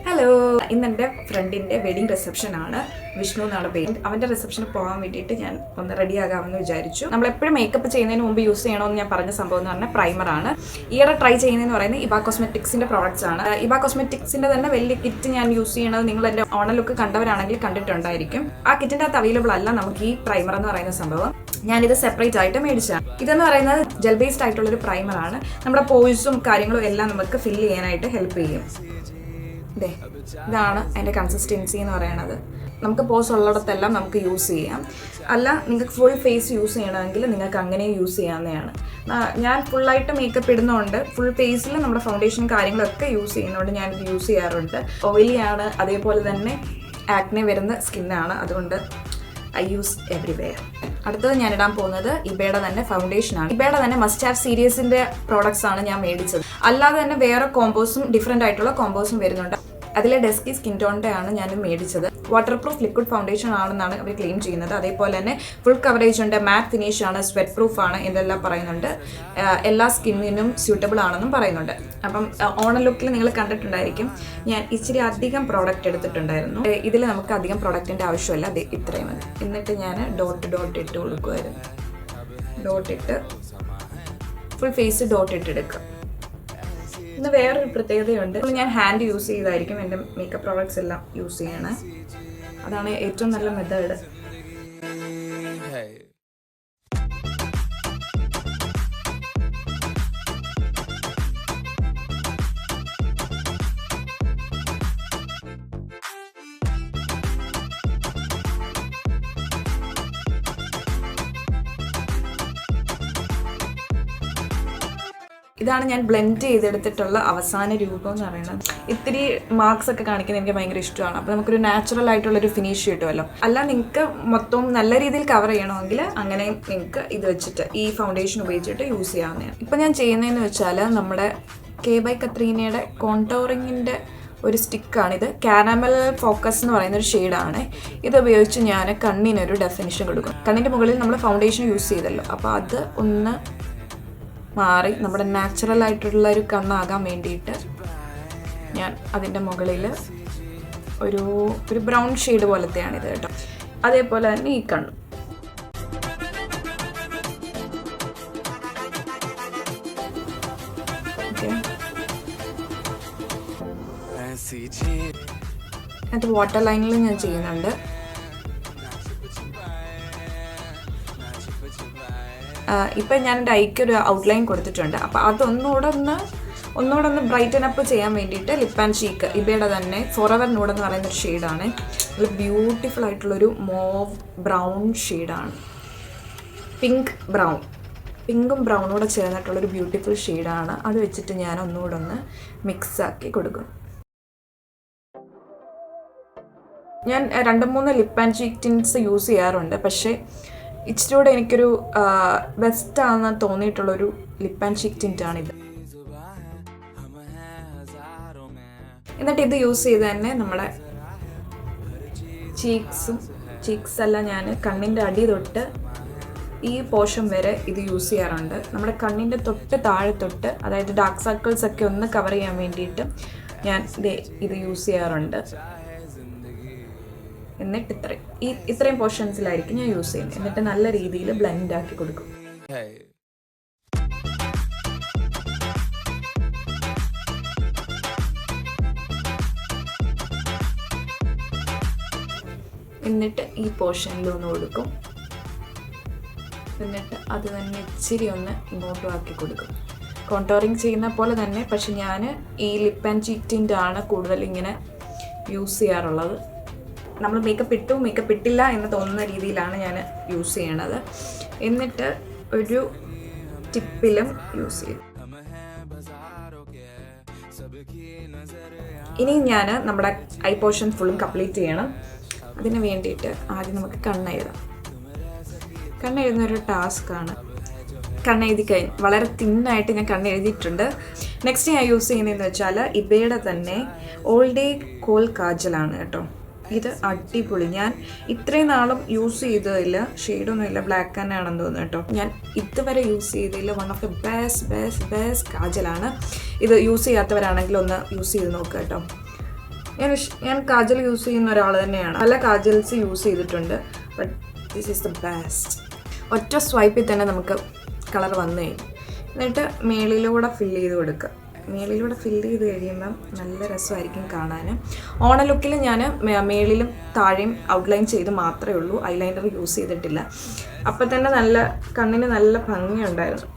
Hello, ഇന്ന് എൻ്റെ ഫ്രണ്ടിൻ്റെ വെഡിങ് റിസപ്ഷൻ ആണ്. വിഷ്ണു എന്നാണ് പേര്. അവൻ്റെ റിസപ്ഷന് പോകാൻ വേണ്ടിയിട്ട് ഞാൻ ഒന്ന് റെഡി ആകാമെന്ന് വിചാരിച്ചു. നമ്മളെപ്പോഴും മേക്കപ്പ് ചെയ്യുന്നതിന് മുമ്പ് യൂസ് ചെയ്യണമെന്ന് ഞാൻ പറഞ്ഞ സംഭവം എന്ന് പറഞ്ഞാൽ പ്രൈമറാണ്. ഈയിടെ ട്രൈ ചെയ്യുന്നതെന്ന് പറയുന്നത് ഇബ കോസ്മെറ്റിക്സിൻ്റെ പ്രോഡക്റ്റ്സ് ആണ്. ഇബ കോസ്മെറ്റിക്സിൻ്റെ തന്നെ വലിയ കിറ്റ് ഞാൻ യൂസ് ചെയ്യണത് നിങ്ങൾ എൻ്റെ ഓണ ലുക്ക് കണ്ടവരാണെങ്കിൽ കണ്ടിട്ടുണ്ടായിരിക്കും. ആ കിറ്റിൻ്റെ അകത്ത് അവൈലബിൾ അല്ല നമുക്ക് ഈ പ്രൈമർ എന്ന് പറയുന്ന സംഭവം. ഞാനിത് സെപ്പറേറ്റ് ആയിട്ട് മേടിച്ചതാണ്. ഇതെന്ന് പറയുന്നത് ജെൽ ബേസ്ഡ് ആയിട്ടുള്ളൊരു പ്രൈമറാണ്. നമ്മുടെ പോഴ്സും കാര്യങ്ങളും എല്ലാം നമുക്ക് ഫില്ല് ചെയ്യാനായിട്ട് ഹെൽപ്പ് ചെയ്യും. ഇതാണ് അതിൻ്റെ കൺസിസ്റ്റൻസി എന്ന് പറയുന്നത്. നമുക്ക് പോസ് ഉള്ളിടത്തെല്ലാം നമുക്ക് യൂസ് ചെയ്യാം. അല്ല, നിങ്ങൾക്ക് ഫുൾ ഫേസ് യൂസ് ചെയ്യണമെങ്കിൽ നിങ്ങൾക്ക് അങ്ങനെയും യൂസ് ചെയ്യാവുന്നതാണ്. ഞാൻ ഫുള്ളായിട്ട് മേക്കപ്പ് ഇടുന്നതുകൊണ്ട് ഫുൾ ഫേസിൽ നമ്മുടെ ഫൗണ്ടേഷൻ കാര്യങ്ങളൊക്കെ യൂസ് ചെയ്യുന്നതുകൊണ്ട് ഞാനിത് യൂസ് ചെയ്യാറുണ്ട്. ഓയിലിയാണ്, അതേപോലെ തന്നെ ആക്നെ വരുന്ന സ്കിന്നാണ്, അതുകൊണ്ട് ഐ യൂസ് എവറിവെയർ. അടുത്തത് ഞാൻ ഇടാൻ പോകുന്നത് ഇബയുടെ തന്നെ ഫൗണ്ടേഷനാണ്. ഇബയുടെ തന്നെ മസ്റ്റ് ഹാവ് സീരീസിൻ്റെ പ്രോഡക്ട്സ് ആണ് ഞാൻ മേടിച്ചത്. അല്ലാതെ തന്നെ വേറെ കോമ്പോസും ഡിഫറെൻ്റ് ആയിട്ടുള്ള കോമ്പോസും വരുന്നുണ്ട്. അതിലെ ഡെസ്കി സ്കിൻ ടോണിൻ്റെ ആണ് ഞാൻ മേടിച്ചത്. വാട്ടർ പ്രൂഫ് ലിക്വിഡ് ഫൗണ്ടേഷൻ ആണെന്നാണ് അവർ ക്ലെയിം ചെയ്യുന്നത്. അതേപോലെ തന്നെ ഫുൾ കവറേജ് ഉണ്ട്, മാറ്റ് ഫിനിഷ് ആണ്, സ്വെറ്റ് പ്രൂഫ് ആണ് എന്നെല്ലാം പറയുന്നുണ്ട്. എല്ലാ സ്കിന്നിനും സ്യൂട്ടബിൾ ആണെന്നും പറയുന്നുണ്ട്. അപ്പം ഓണ ലുക്കിൽ നിങ്ങൾ കണ്ടിട്ടുണ്ടായിരിക്കും ഞാൻ ഇച്ചിരി അധികം പ്രോഡക്റ്റ് എടുത്തിട്ടുണ്ടായിരുന്നു. ഇതിൽ നമുക്ക് അധികം പ്രോഡക്റ്റിൻ്റെ ആവശ്യമില്ല, അത് ഇത്രയും മതി. എന്നിട്ട് ഞാൻ ഡോട്ട് ഇട്ട് കൊടുക്കുമായിരുന്നു. ഡോട്ട് ഇട്ട് ഫുൾ ഫേസ് ഡോട്ട് ഇട്ടെടുക്കുക. ഇന്ന് വേറൊരു പ്രത്യേകതയുണ്ട്. ഞാൻ ഹാൻഡ് യൂസ് ചെയ്തായിരിക്കും എൻ്റെ മേക്കപ്പ് പ്രോഡക്ട്സ് എല്ലാം യൂസ് ചെയ്യണേ. അതാണ് ഏറ്റവും നല്ല മെത്തേഡ്. ഇതാണ് ഞാൻ ബ്ലെൻഡ് ചെയ്തെടുത്തിട്ടുള്ള അവസാന രൂപം എന്ന് പറയുന്നത്. ഇത്തിരി മാർക്സ് ഒക്കെ കാണിക്കുന്നത് എനിക്ക് ഭയങ്കര ഇഷ്ടമാണ്. അപ്പോൾ നമുക്കൊരു നാച്ചുറൽ ആയിട്ടുള്ളൊരു ഫിനിഷ് കിട്ടുമല്ലോ. അല്ല, നിങ്ങൾക്ക് മൊത്തം നല്ല രീതിയിൽ കവർ ചെയ്യണമെങ്കിൽ അങ്ങനെ നിങ്ങൾക്ക് ഇത് വെച്ചിട്ട് ഈ ഫൗണ്ടേഷൻ ഉപയോഗിച്ചിട്ട് യൂസ് ചെയ്യാവുന്നതാണ്. ഇപ്പം ഞാൻ ചെയ്യുന്നതെന്ന് വെച്ചാൽ നമ്മുടെ കെ കത്രീനയുടെ കോണ്ടോറിങ്ങിൻ്റെ ഒരു സ്റ്റിക്കാണിത്. കാരമൽ ഫോക്കസ് എന്ന് പറയുന്നൊരു ഷെയ്ഡാണ്. ഇത് ഉപയോഗിച്ച് ഞാൻ കണ്ണിനൊരു ഡെഫിനിഷൻ കൊടുക്കും. കണ്ണിൻ്റെ മുകളിൽ നമ്മൾ ഫൗണ്ടേഷൻ യൂസ് ചെയ്തല്ലോ, അപ്പോൾ അത് ഒന്ന് മാറി നമ്മുടെ നാച്ചുറൽ ആയിട്ടുള്ള ഒരു കണ്ണാകാൻ വേണ്ടിയിട്ട് ഞാൻ അതിൻ്റെ മുകളിൽ ഒരു ബ്രൗൺ ഷെയ്ഡ് പോലത്തെയാണിത് കേട്ടോ. അതേപോലെ തന്നെ ഈ കണ്ണ്. അത് വാട്ടർ ലൈനിൽ ഞാൻ ചെയ്യുന്നുണ്ട്. ഇപ്പം ഞാൻ എൻ്റെ ഐക്ക് ഒരു ഔട്ട്ലൈൻ കൊടുത്തിട്ടുണ്ട്. അപ്പോൾ അതൊന്നുകൂടെ ഒന്ന് ബ്രൈറ്റൻ അപ്പ് ചെയ്യാൻ വേണ്ടിയിട്ട് ലിപ്പ് ആൻഡ് ചീക്ക് ഇബയുടെ തന്നെ ഫോറെവർ നൂഡ് എന്ന് പറയുന്നൊരു ഷെയ്ഡാണ്. നല്ല ബ്യൂട്ടിഫുൾ ആയിട്ടുള്ളൊരു മോവ് ബ്രൗൺ ഷെയ്ഡാണ്. പിങ്കും ബ്രൗണൂടെ ചേർന്നിട്ടുള്ളൊരു ബ്യൂട്ടിഫുൾ ഷെയ്ഡാണ്. അത് വെച്ചിട്ട് ഞാൻ ഒന്നുകൂടെ ഒന്ന് മിക്സാക്കി കൊടുക്കും. ഞാൻ 2-3 ലിപ്പ് ആൻഡ് ചീക്ക് ടിൻസ് യൂസ് ചെയ്യാറുണ്ട്. പക്ഷേ ഇച്ചിരി കൂടെ എനിക്കൊരു ബെസ്റ്റാണെന്ന് തോന്നിയിട്ടുള്ളൊരു ലിപ്പ് ആൻഡ് ചീക്ക് ടിൻ്റാണിത്. എന്നിട്ട് ഇത് യൂസ് ചെയ്ത് തന്നെ നമ്മുടെ ചീക്സ് എല്ലാം ഞാൻ കണ്ണിൻ്റെ അടി തൊട്ട് ഈ പോർഷൻ വരെ ഇത് യൂസ് ചെയ്യാറുണ്ട്. നമ്മുടെ കണ്ണിൻ്റെ തൊട്ട് താഴെ തൊട്ട്, അതായത് ഡാർക്ക് സർക്കിൾസ് ഒക്കെ ഒന്ന് കവർ ചെയ്യാൻ വേണ്ടിയിട്ട് ഞാൻ ഇത് യൂസ് ചെയ്യാറുണ്ട്. എന്നിട്ട് ഇത്രയും പോർഷൻസിലായിരിക്കും ഞാൻ യൂസ് ചെയ്യുന്നത്. എന്നിട്ട് നല്ല രീതിയിൽ ബ്ലെൻഡ് ആക്കി കൊടുക്കും. എന്നിട്ട് ഈ പോർഷനിലൊന്ന് കൊടുക്കും. എന്നിട്ട് അത് തന്നെ ഇച്ചിരി ഒന്ന് ഇങ്ങോട്ടും ആക്കി കൊടുക്കും. കോണ്ടോറിങ് ചെയ്യുന്ന പോലെ തന്നെ, പക്ഷെ ഞാൻ ഈ ലിപ്പ് ആൻഡ് ചീക്ക് ടിൻ്റ് ആണ് കൂടുതൽ ഇങ്ങനെ യൂസ് ചെയ്യാറുള്ളത്. നമ്മൾ മേക്കപ്പ് ഇട്ടില്ല എന്ന് തോന്നുന്ന രീതിയിലാണ് ഞാൻ യൂസ് ചെയ്യണത്. എന്നിട്ട് ഒരു ടിപ്പിലും യൂസ് ചെയ്യും. ഇനി ഞാൻ നമ്മുടെ ഐ പോർഷൻ ഫുള്ളും കംപ്ലീറ്റ് ചെയ്യണം. അതിന് വേണ്ടിയിട്ട് ആദ്യം നമുക്ക് കണ്ണെഴുതുന്നൊരു ടാസ്ക്കാണ്. കണ്ണെഴുതി കഴിഞ്ഞ് വളരെ തിന്നായിട്ട് ഞാൻ കണ്ണെഴുതിയിട്ടുണ്ട്. നെക്സ്റ്റ് ഞാൻ യൂസ് ചെയ്യുന്നതെന്ന് വെച്ചാൽ ഇബയുടെ തന്നെ ഓൾ ഡേ കോൾ കാജലാണ് കേട്ടോ. ഇത് അടിപൊളി. ഞാൻ ഇത്രയും നാളും യൂസ് ചെയ്തതിൽ ഷെയ്ഡൊന്നുമില്ല, ബ്ലാക്ക് തന്നെ ആണെന്ന് തോന്നുന്നു കേട്ടോ. ഞാൻ ഇതുവരെ യൂസ് ചെയ്തതിൽ വൺ ഓഫ് ദ ബെസ്റ്റ് കാജലാണ്. ഇത് യൂസ് ചെയ്യാത്തവരാണെങ്കിൽ ഒന്ന് യൂസ് ചെയ്ത് നോക്കുക കേട്ടോ. ഞാൻ കാജൽ യൂസ് ചെയ്യുന്ന ഒരാൾ തന്നെയാണ്. പല കാജൽസ് യൂസ് ചെയ്തിട്ടുണ്ട്. But this is the best. ഒറ്റ സ്വൈപ്പിൽ തന്നെ നമുക്ക് കളർ വന്നു കഴിഞ്ഞു. എന്നിട്ട് മേളിലൂടെ ഫില്ല് ചെയ്ത് കൊടുക്കുക. മേളിലൂടെ ഫില്ല് ചെയ്ത് കഴിയുമ്പം നല്ല രസമായിരിക്കും കാണാൻ. ഓണ ലുക്കിൽ ഞാൻ മേളിലും താഴെയും ഔട്ട്ലൈൻ ചെയ്ത് മാത്രമേ ഉള്ളൂ, ഐലൈനർ യൂസ് ചെയ്തിട്ടില്ല. അപ്പം തന്നെ നല്ല കണ്ണിന് നല്ല ഭംഗിയുണ്ടായിരുന്നു.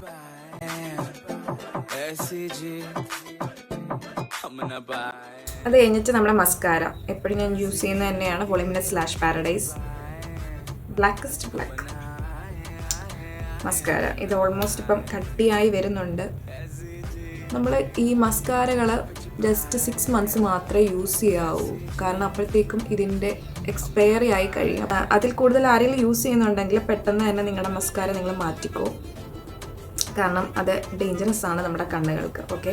അത് കഴിഞ്ഞിട്ട് നമ്മുടെ മസ്കാര എപ്പോഴും ഞാൻ യൂസ് ചെയ്യുന്നത് തന്നെയാണ്, വോളിമിനസ് പാരഡൈസ് ബ്ലാക്കസ്റ്റ് ബ്ലാക്ക് മസ്കാര. ഇത് ഓൾമോസ്റ്റ് ഇപ്പം കട്ടിയായി വരുന്നുണ്ട്. നമ്മൾ ഈ മസ്കാരകൾ ജസ്റ്റ് 6 months മാത്രമേ യൂസ് ചെയ്യാവൂ, കാരണം അപ്പോഴത്തേക്കും ഇതിൻ്റെ എക്സ്പയറി ആയി കഴിയും. അതിൽ കൂടുതൽ ആരെങ്കിലും യൂസ് ചെയ്യുന്നുണ്ടെങ്കിൽ പെട്ടെന്ന് തന്നെ നിങ്ങളുടെ മസ്കാര നിങ്ങൾ മാറ്റിക്കോ, കാരണം അത് ഡേഞ്ചറസ് ആണ് നമ്മുടെ കണ്ണുകൾക്ക്. ഓക്കെ,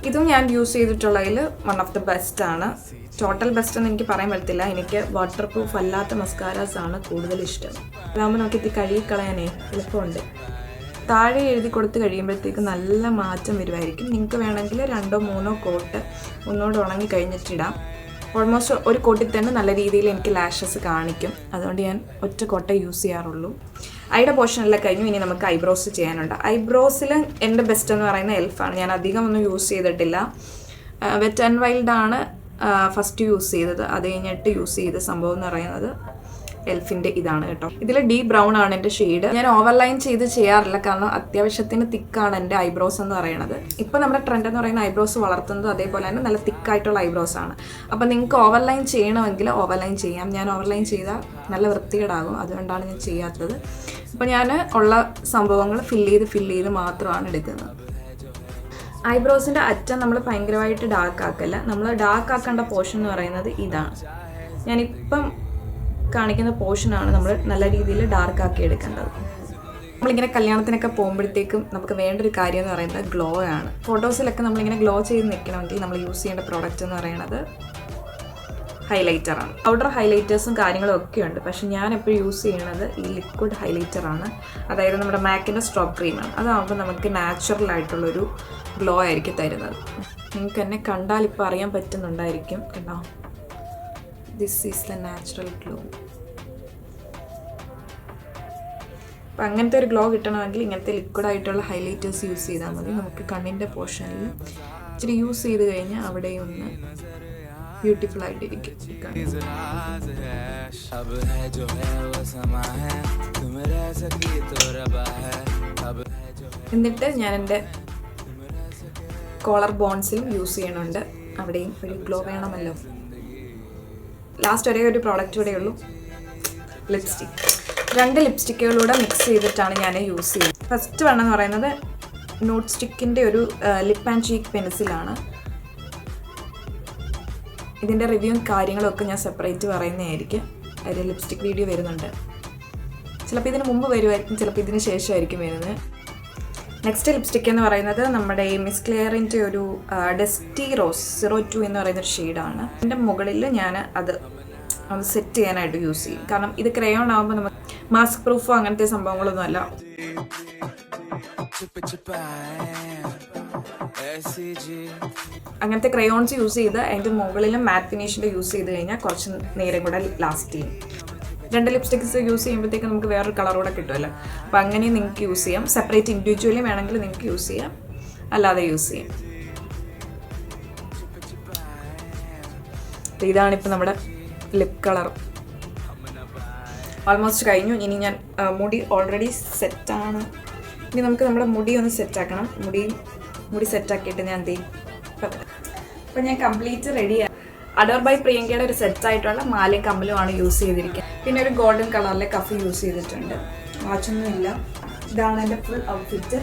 ഇതും ഞാൻ യൂസ് ചെയ്തിട്ടുള്ളതിൽ വൺ ഓഫ് ദ ബെസ്റ്റ് ആണ്. ടോട്ടൽ ബെസ്റ്റ് എന്ന് എനിക്ക് പറയാൻ പറ്റത്തില്ല. എനിക്ക് വാട്ടർ പ്രൂഫ് അല്ലാത്ത മസ്കാരാസ് ആണ് കൂടുതൽ ഇഷ്ടം. അതാകുമ്പോൾ നമുക്ക് ഇത് കഴുകിക്കളയാനേ എളുപ്പമുണ്ട്. താഴെ എഴുതി കൊടുത്ത് കഴിയുമ്പോഴത്തേക്ക് നല്ല മാറ്റം വരുമായിരിക്കും. നിങ്ങൾക്ക് വേണമെങ്കിൽ 2 or 3 കോട്ട് ഒന്നുകൂടെ ഉണങ്ങി കഴിഞ്ഞിട്ടിടാം. ഓൾമോസ്റ്റ് ഒരു കോട്ടിൽ തന്നെ നല്ല രീതിയിൽ എനിക്ക് ലാഷസ് കാണിക്കും. അതുകൊണ്ട് ഞാൻ ഒറ്റ കോട്ടേ യൂസ് ചെയ്യാറുള്ളൂ. ഐയുടെ പോർഷനെല്ലാം കഴിഞ്ഞു. ഇനി നമുക്ക് ഐബ്രോസ് ചെയ്യാനുണ്ട്. ഐബ്രോസിൽ എൻ്റെ ബെസ്റ്റ് എന്ന് പറയുന്നത് എൽഫാണ്. ഞാൻ അധികം ഒന്നും യൂസ് ചെയ്തിട്ടില്ല. വെറ്റ് ആൻഡ് വൈൽഡ് ആണ് ഫസ്റ്റ് യൂസ് ചെയ്തത്. അത് കഴിഞ്ഞിട്ട് യൂസ് ചെയ്ത സംഭവം എന്ന് പറയുന്നത് എൽഫിൻ്റെ ഇതാണ് കേട്ടോ. ഇതിൽ ഡീപ് ബ്രൗൺ ആണ് എൻ്റെ ഷെയ്ഡ്. ഞാൻ ഓവർലൈൻ ചെയ്ത് ചെയ്യാറില്ല, കാരണം അത്യാവശ്യത്തിന് തിക്കാണ് എൻ്റെ ഐബ്രോസ് എന്ന് പറയുന്നത്. ഇപ്പോൾ നമ്മുടെ ട്രെൻഡ് എന്ന് പറയുന്ന ഐബ്രോസ് വളർത്തുന്നത് അതേപോലെ തന്നെ നല്ല തിക്കായിട്ടുള്ള ഐബ്രോസ് ആണ്. അപ്പോൾ നിങ്ങൾക്ക് ഓവർലൈൻ ചെയ്യണമെങ്കിൽ ഓവർലൈൻ ചെയ്യാം. ഞാൻ ഓവർലൈൻ ചെയ്താൽ നല്ല വൃത്തികേടാകും, അതുകൊണ്ടാണ് ഞാൻ ചെയ്യാത്തത്. അപ്പോൾ ഞാൻ ഉള്ള സംഭവങ്ങൾ ഫില്ല് ചെയ്ത് മാത്രമാണ് എടുക്കുന്നത്. ഐബ്രോസിൻ്റെ അറ്റം നമ്മൾ ഭയങ്കരമായിട്ട് ഡാർക്ക് ആക്കല്ല. നമ്മൾ ഡാർക്ക് ആക്കേണ്ട പോർഷൻ എന്ന് പറയുന്നത് ഇതാണ്. ഞാനിപ്പം കാണിക്കുന്ന പോർഷനാണ് നമ്മൾ നല്ല രീതിയിൽ ഡാർക്ക് ആക്കി എടുക്കേണ്ടത്. നമ്മളിങ്ങനെ കല്യാണത്തിനൊക്കെ പോകുമ്പോഴത്തേക്കും നമുക്ക് വേണ്ട ഒരു കാര്യം എന്ന് പറയുന്നത് ഗ്ലോ ആണ്. ഫോട്ടോസിലൊക്കെ നമ്മളിങ്ങനെ ഗ്ലോ ചെയ്ത് നിൽക്കണമെങ്കിൽ നമ്മൾ യൂസ് ചെയ്യേണ്ട പ്രോഡക്റ്റ് എന്ന് പറയുന്നത് ഹൈലൈറ്ററാണ്. പൗഡർ ഹൈലൈറ്റേഴ്സും കാര്യങ്ങളും ഒക്കെ ഉണ്ട്, പക്ഷെ ഞാൻ എപ്പോഴും യൂസ് ചെയ്യുന്നത് ഈ ലിക്വിഡ് ഹൈലൈറ്ററാണ്. അതായത് നമ്മുടെ മാക്കിൻ്റെ സ്ട്രോപ്പ് ക്രീമാണ്. അതാകുമ്പോൾ നമുക്ക് നാച്ചുറൽ ആയിട്ടുള്ളൊരു ഗ്ലോ ആയിരിക്കും തരുന്നത്. നിങ്ങൾക്ക് എന്നെ കണ്ടാൽ ഇപ്പോൾ അറിയാൻ പറ്റുന്നുണ്ടായിരിക്കും കേട്ടോ. This is the natural glow. അപ്പം അങ്ങനത്തെ ഒരു ഗ്ലോ കിട്ടണമെങ്കിൽ ഇങ്ങനത്തെ ലിക്വിഡായിട്ടുള്ള ഹൈലൈറ്റേഴ്സ് യൂസ് ചെയ്താൽ മതി. നമുക്ക് കണ്ണിൻ്റെ പോർഷനിൽ ഇച്ചിരി യൂസ് ചെയ്ത് കഴിഞ്ഞാൽ അവിടെ ഒന്ന് ബ്യൂട്ടിഫുൾ ആയിട്ടിരിക്കും. എന്നിട്ട് ഞാൻ എൻ്റെ കോളർ ബോൺസിലും യൂസ് ചെയ്യണുണ്ട്. അവിടെയും ഒരു ഗ്ലോ വേണമല്ലോ. ലാസ്റ്റ് ഒരേ ഒരു പ്രോഡക്റ്റ് കൂടെ ഉള്ളൂ, ലിപ്സ്റ്റിക്. 2 ലിപ്സ്റ്റിക്കുകളൂടെ മിക്സ് ചെയ്തിട്ടാണ് ഞാൻ യൂസ് ചെയ്യുന്നത്. ഫസ്റ്റ് വൺ എന്ന് പറയുന്നത് നോട്ട് സ്റ്റിക്കിൻ്റെ ഒരു ലിപ്പ് ആൻഡ് ചീക്ക് പെൻസിലാണ്. ഇതിൻ്റെ റിവ്യൂവും കാര്യങ്ങളൊക്കെ ഞാൻ സെപ്പറേറ്റ് പറയുന്നതായിരിക്കും. ഒരു ലിപ്സ്റ്റിക് വീഡിയോ വരുന്നുണ്ട്. ചിലപ്പോൾ ഇതിന് മുമ്പ് വരുമായിരിക്കും, ചിലപ്പോൾ ഇതിന് ശേഷമായിരിക്കും വരുന്നത്. നെക്സ്റ്റ് ലിപ്സ്റ്റിക് എന്ന് പറയുന്നത് നമ്മുടെ മിസ് ക്ലിയറിൻ്റെ ഒരു ഡസ്റ്റി റോസ് 02 എന്ന് പറയുന്നൊരു ഷെയ്ഡാണ്. എൻ്റെ മുകളിൽ ഞാൻ അത് ഒന്ന് സെറ്റ് ചെയ്യാനായിട്ട് യൂസ് ചെയ്യും. കാരണം ഇത് ക്രയോൺ ആകുമ്പോൾ നമുക്ക് മാസ്ക് പ്രൂഫോ അങ്ങനത്തെ സംഭവങ്ങളൊന്നും അല്ല. അങ്ങനത്തെ ക്രയോൺസ് യൂസ് ചെയ്ത് അതിൻ്റെ മുകളിലും മാറ്റ് ഫിനിഷിൻ്റെ യൂസ് ചെയ്ത് കഴിഞ്ഞാൽ കുറച്ച് നേരം കൂടെ ലാസ്റ്റ് ചെയ്യും. 2 ലിപ്സ്റ്റിക്സ് യൂസ് ചെയ്യുമ്പോഴത്തേക്ക് നമുക്ക് വേറൊരു കളറൂടെ കിട്ടുമല്ലോ. അപ്പോൾ അങ്ങനെ നിങ്ങൾക്ക് യൂസ് ചെയ്യാം. സെപ്പറേറ്റ് ഇൻഡിവിജ്വലി വേണമെങ്കിൽ നിങ്ങൾക്ക് യൂസ് ചെയ്യാം, അല്ലാതെ യൂസ് ചെയ്യാം. ഇതാണിപ്പോൾ നമ്മുടെ ലിപ് കളർ. ഓൾമോസ്റ്റ് കഴിഞ്ഞു. ഇനി ഞാൻ മുടി ഓൾറെഡി സെറ്റാണ്. ഇനി നമുക്ക് നമ്മുടെ മുടി ഒന്ന് സെറ്റാക്കണം. മുടി സെറ്റാക്കിയിട്ട് ഞാൻ എന്ത് ചെയ്യും. അപ്പോൾ ഞാൻ കംപ്ലീറ്റ് റെഡിയാണ്. അഡോർ ബൈ പ്രിയങ്കയുടെ ഒരു സെറ്റായിട്ടുള്ള മാലയും കമ്മലുമാണ് യൂസ് ചെയ്തിരിക്കുന്നത്. പിന്നെ ഒരു ഗോൾഡൻ കളറിലെ കഫ് യൂസ് ചെയ്തിട്ടുണ്ട്. വാച്ചൊന്നുമില്ല. ഇതാണ് എൻ്റെ ഫുൾ ഔട്ട്ഫിറ്റ്.